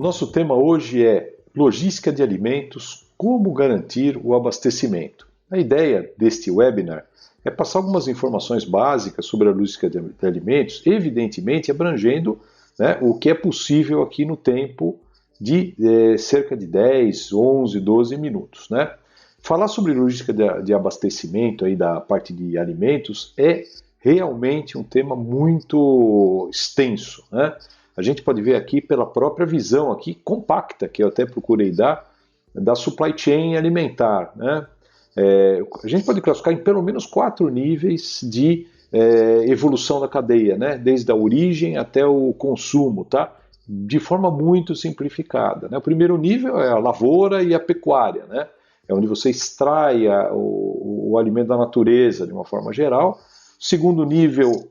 Nosso tema hoje é logística de alimentos, como garantir o abastecimento. A ideia deste webinar é passar algumas informações básicas sobre a logística de alimentos, evidentemente abrangendo, né, o que é possível aqui no tempo de cerca de 10, 11, 12 minutos. Né? Falar sobre logística de abastecimento aí da parte de alimentos é realmente um tema muito extenso, né? A gente pode ver aqui pela própria visão aqui compacta, que eu até procurei dar, da supply chain alimentar, né? A gente pode classificar em pelo menos 4 níveis de evolução da cadeia, né? Desde a origem até o consumo, tá? De forma muito simplificada, né? O primeiro nível é a lavoura e a pecuária, né? É onde você extrai o alimento da natureza de uma forma geral. Segundo nível,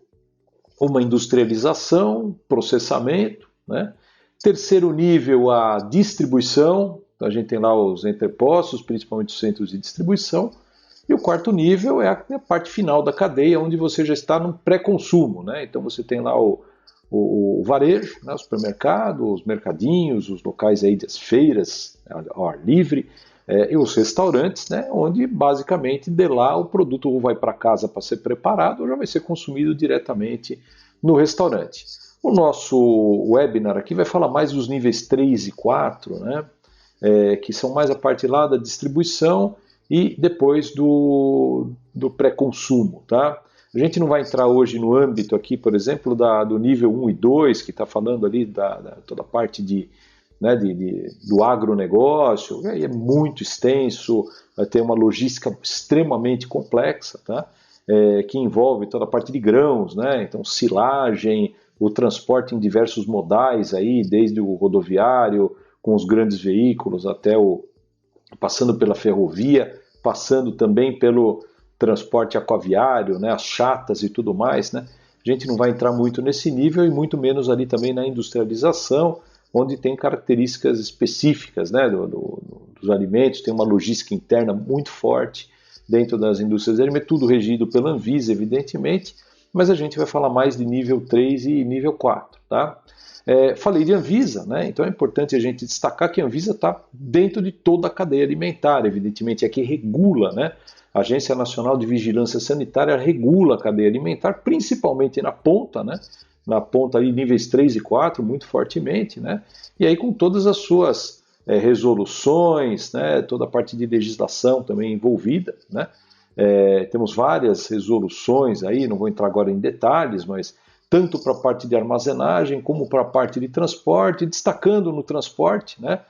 uma industrialização, processamento, né? Terceiro nível, a distribuição, então a gente tem lá os entrepostos, principalmente os centros de distribuição, e o quarto nível é a parte final da cadeia, onde você já está no pré-consumo, né? Então você tem lá o varejo, né? O supermercado, os mercadinhos, os locais aí das feiras ao ar livre, e os restaurantes, né, onde basicamente de lá o produto ou vai para casa para ser preparado ou já vai ser consumido diretamente no restaurante. O nosso webinar aqui vai falar mais dos níveis 3 e 4, né, que são mais a parte lá da distribuição e depois do pré-consumo. Tá? A gente não vai entrar hoje no âmbito aqui, por exemplo, do nível 1 e 2, que está falando ali da toda a parte né, do agronegócio, é muito extenso, vai ter uma logística extremamente complexa, tá? Que envolve toda a parte de grãos, né? Então silagem, o transporte em diversos modais, aí, desde o rodoviário, com os grandes veículos, até passando pela ferrovia, passando também pelo transporte aquaviário, né? As chatas e tudo mais, né? A gente não vai entrar muito nesse nível e muito menos ali também na industrialização, onde tem características específicas, né, dos alimentos, tem uma logística interna muito forte dentro das indústrias de alimentos, tudo regido pela Anvisa, evidentemente, mas a gente vai falar mais de nível 3 e nível 4. Tá? Falei de Anvisa, né, então é importante a gente destacar que a Anvisa está dentro de toda a cadeia alimentar, evidentemente é que regula, né, a Agência Nacional de Vigilância Sanitária regula a cadeia alimentar, principalmente na ponta, né, na ponta ali, níveis 3 e 4, muito fortemente, né? E aí com todas as suas resoluções, né? Toda a parte de legislação também envolvida, né? Temos várias resoluções aí, não vou entrar agora em detalhes, mas tanto para a parte de armazenagem como para a parte de transporte, destacando no transporte, né?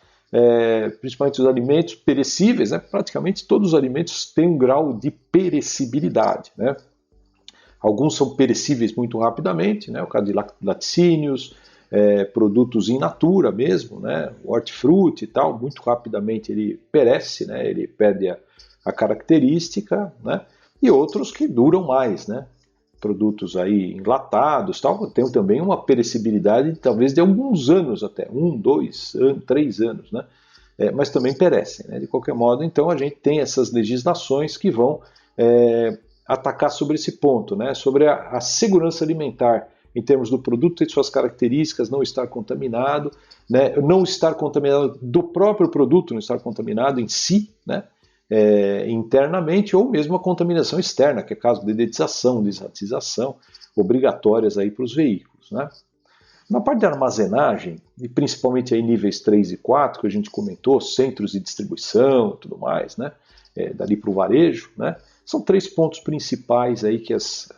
Principalmente os alimentos perecíveis, né? Praticamente todos os alimentos têm um grau de perecibilidade, né? Alguns são perecíveis muito rapidamente, né? O caso de laticínios, produtos in natura mesmo, né? O hortifruti e tal, muito rapidamente ele perece, né? Ele perde a característica, né? E outros que duram mais, né? Produtos aí enlatados, tal, tem também uma perecibilidade talvez de alguns anos até, 1, 2, 3 anos, né? Mas também perecem, né? De qualquer modo, então a gente tem essas legislações que vão atacar sobre esse ponto, né? Sobre a segurança alimentar, em termos do produto e de suas características, não estar contaminado, né? Não estar contaminado do próprio produto, não estar contaminado em si, né? Internamente, ou mesmo a contaminação externa, que é caso de dedetização, desratização, obrigatórias aí para os veículos, né? Na parte de armazenagem, e principalmente aí níveis 3 e 4, que a gente comentou, centros de distribuição e tudo mais, né? Dali para o varejo, né? São 3 pontos principais aí que as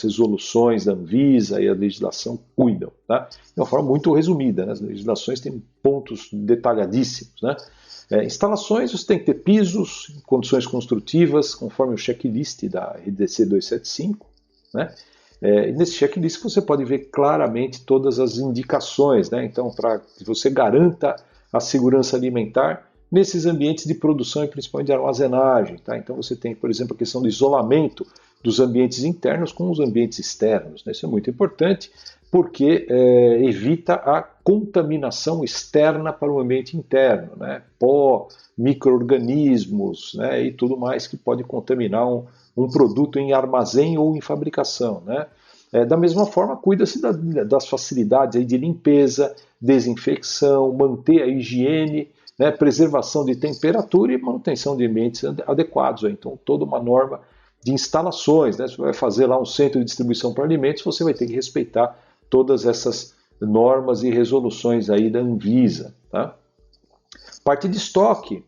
resoluções da Anvisa e a legislação cuidam, tá? De uma forma muito resumida, né? As legislações têm pontos detalhadíssimos, né? Instalações, você tem que ter pisos, condições construtivas, conforme o checklist da RDC 275, né? Nesse checklist você pode ver claramente todas as indicações, né? Então, para que você garanta a segurança alimentar nesses ambientes de produção e principalmente de armazenagem. Tá? Então você tem, por exemplo, a questão do isolamento dos ambientes internos com os ambientes externos. Né? Isso é muito importante porque evita a contaminação externa para o ambiente interno, né? Pó, micro-organismos, né? E tudo mais que pode contaminar um produto em armazém ou em fabricação. Né? Da mesma forma, cuida-se das facilidades aí de limpeza, desinfecção, manter a higiene, né, preservação de temperatura e manutenção de ambientes adequados. Então, toda uma norma de instalações, né? Você vai fazer lá um centro de distribuição para alimentos, você vai ter que respeitar todas essas normas e resoluções aí da Anvisa. Tá? Parte de estoque,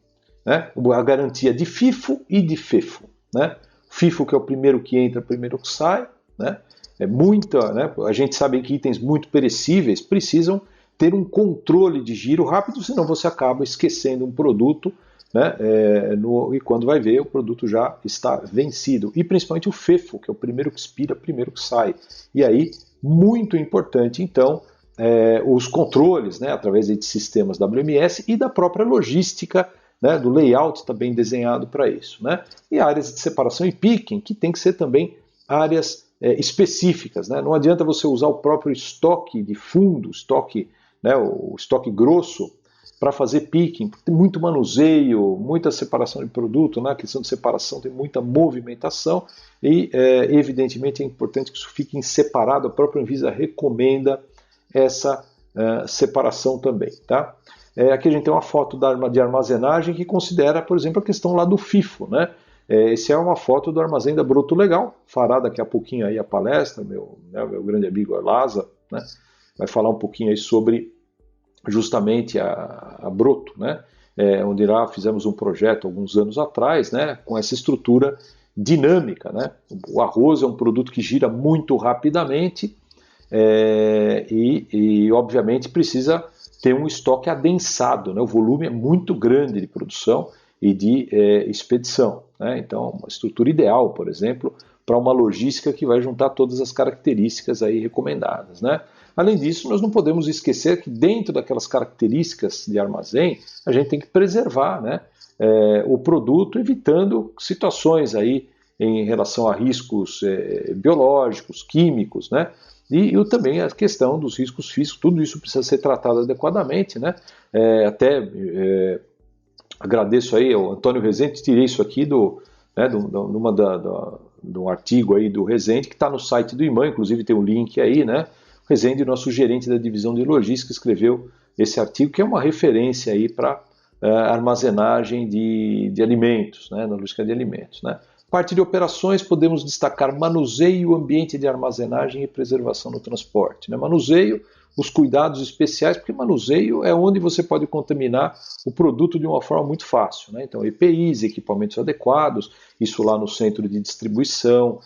né? A garantia de FIFO e de FEFO. Né? FIFO, que é o primeiro que entra, primeiro que sai. Né? Né? A gente sabe que itens muito perecíveis precisam ter um controle de giro rápido, senão você acaba esquecendo um produto, né? E quando vai ver, o produto já está vencido. E principalmente o FEFO, que é o primeiro que expira, primeiro que sai. E aí, muito importante, então, os controles, né? Através de sistemas WMS e da própria logística, né? Do layout também desenhado para isso. Né? E áreas de separação e picking, que tem que ser também áreas específicas. Né? Não adianta você usar o próprio estoque de fundo, né, o estoque grosso, para fazer picking, tem muito manuseio, muita separação de produto, né? A questão de separação tem muita movimentação e, evidentemente, é importante que isso fique separado. A própria Anvisa recomenda essa separação também. Tá? Aqui a gente tem uma foto de armazenagem que considera, por exemplo, a questão lá do FIFO. Né? Essa é uma foto do armazém da Broto Legal, fará daqui a pouquinho aí a palestra, meu grande amigo Arlaza, né? Vai falar um pouquinho aí sobre justamente a Broto, né? Onde lá fizemos um projeto alguns anos atrás, né? Com essa estrutura dinâmica. Né? O arroz é um produto que gira muito rapidamente e obviamente precisa ter um estoque adensado, né? O volume é muito grande de produção e de expedição. Né? Então, uma estrutura ideal, por exemplo, para uma logística que vai juntar todas as características aí recomendadas. Né? Além disso, nós não podemos esquecer que dentro daquelas características de armazém, a gente tem que preservar, né, o produto, evitando situações aí em relação a riscos biológicos, químicos, né, e também a questão dos riscos físicos, tudo isso precisa ser tratado adequadamente. Né, agradeço aí ao Antônio Rezende, tirei isso aqui de um artigo aí do Rezende, que está no site do IMAN, inclusive tem um link aí, né? Rezende, nosso gerente da divisão de logística, escreveu esse artigo, que é uma referência aí para armazenagem de alimentos, né, na logística de alimentos. Né. Parte de operações, podemos destacar manuseio, ambiente de armazenagem e preservação no transporte. Né. Manuseio, os cuidados especiais, porque manuseio é onde você pode contaminar o produto de uma forma muito fácil. Né? Então, EPIs, equipamentos adequados, isso lá no centro de distribuição,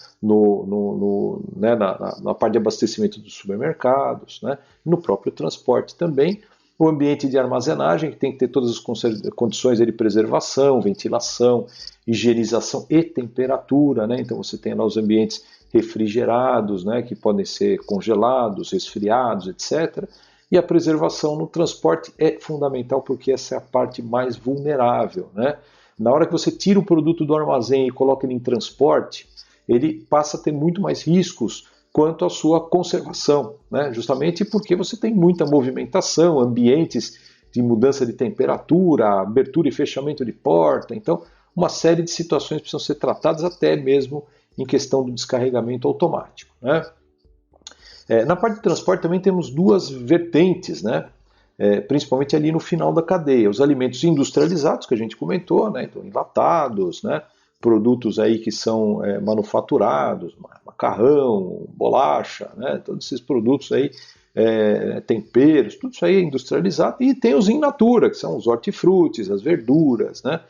né, na parte de abastecimento dos supermercados, né? No próprio transporte também. O ambiente de armazenagem, que tem que ter todas as condições de preservação, ventilação, higienização e temperatura. Né? Então, você tem lá os ambientes refrigerados, né, que podem ser congelados, resfriados, etc. E a preservação no transporte é fundamental porque essa é a parte mais vulnerável. Né? Na hora que você tira o produto do armazém e coloca ele em transporte, ele passa a ter muito mais riscos quanto à sua conservação, né? Justamente porque você tem muita movimentação, ambientes de mudança de temperatura, abertura e fechamento de porta. Então, uma série de situações precisam ser tratadas até mesmo em questão do descarregamento automático. Né? Na parte de transporte também temos duas vertentes, né? Principalmente ali no final da cadeia. Os alimentos industrializados, que a gente comentou, né? Então, enlatados, né? Produtos aí que são manufaturados, macarrão, bolacha, né? Todos esses produtos aí, temperos, tudo isso aí é industrializado. E tem os in natura, que são os hortifrutis, as verduras, né?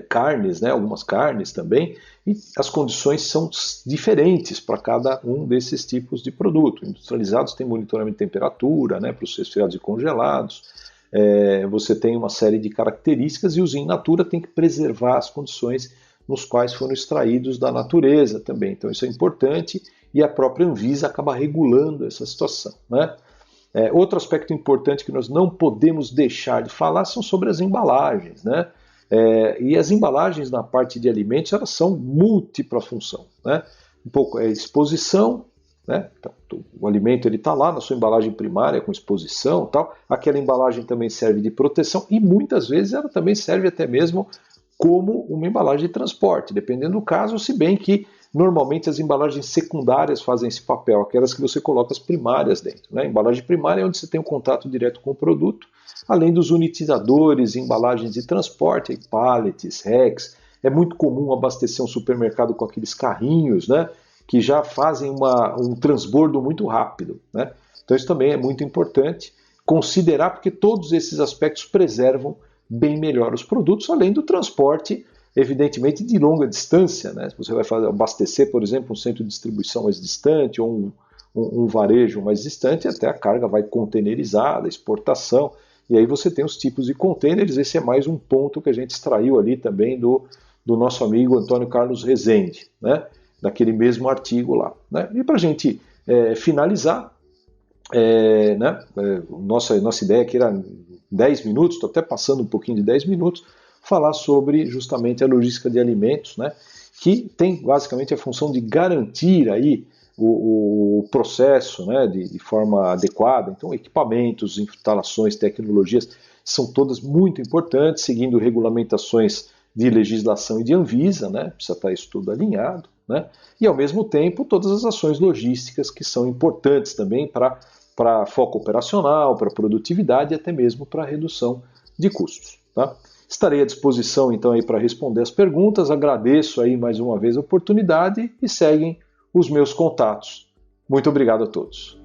Carnes, né, algumas carnes também, e as condições são diferentes para cada um desses tipos de produto. Industrializados tem monitoramento de temperatura, né, para os resfriados e congelados, você tem uma série de características, e os in natura tem que preservar as condições nos quais foram extraídos da natureza também. Então isso é importante, e a própria Anvisa acaba regulando essa situação. Né? Outro aspecto importante que nós não podemos deixar de falar são sobre as embalagens, né? E as embalagens na parte de alimentos, elas são múltipla função. Né? Um pouco exposição, né? Então, o alimento está lá na sua embalagem primária com exposição, tal. Aquela embalagem também serve de proteção, e muitas vezes ela também serve até mesmo como uma embalagem de transporte, dependendo do caso, se bem que Normalmente as embalagens secundárias fazem esse papel, aquelas que você coloca as primárias dentro, né? A embalagem primária é onde você tem um contato direto com o produto, além dos unitizadores, embalagens de transporte, pallets, racks. É muito comum abastecer um supermercado com aqueles carrinhos, né, que já fazem um transbordo muito rápido, né? Então isso também é muito importante considerar, porque todos esses aspectos preservam bem melhor os produtos, além do transporte, evidentemente, de longa distância, né? Se você vai abastecer, por exemplo, um centro de distribuição mais distante ou um varejo mais distante, até a carga vai containerizada, exportação, e aí você tem os tipos de containers. Esse é mais um ponto que a gente extraiu ali também do nosso amigo Antônio Carlos Rezende, né? Daquele mesmo artigo lá, né? E para a gente finalizar, né? Nossa ideia aqui era 10 minutos, estou até passando um pouquinho de 10 minutos, falar sobre justamente a logística de alimentos, né? Que tem basicamente a função de garantir aí o processo, né, de forma adequada. Então, equipamentos, instalações, tecnologias são todas muito importantes, seguindo regulamentações de legislação e de Anvisa, né? Precisa estar isso tudo alinhado, né? E ao mesmo tempo todas as ações logísticas que são importantes também para foco operacional, para produtividade e até mesmo para redução de custos, tá? Estarei à disposição então aí para responder as perguntas. Agradeço aí mais uma vez a oportunidade e seguem os meus contatos. Muito obrigado a todos.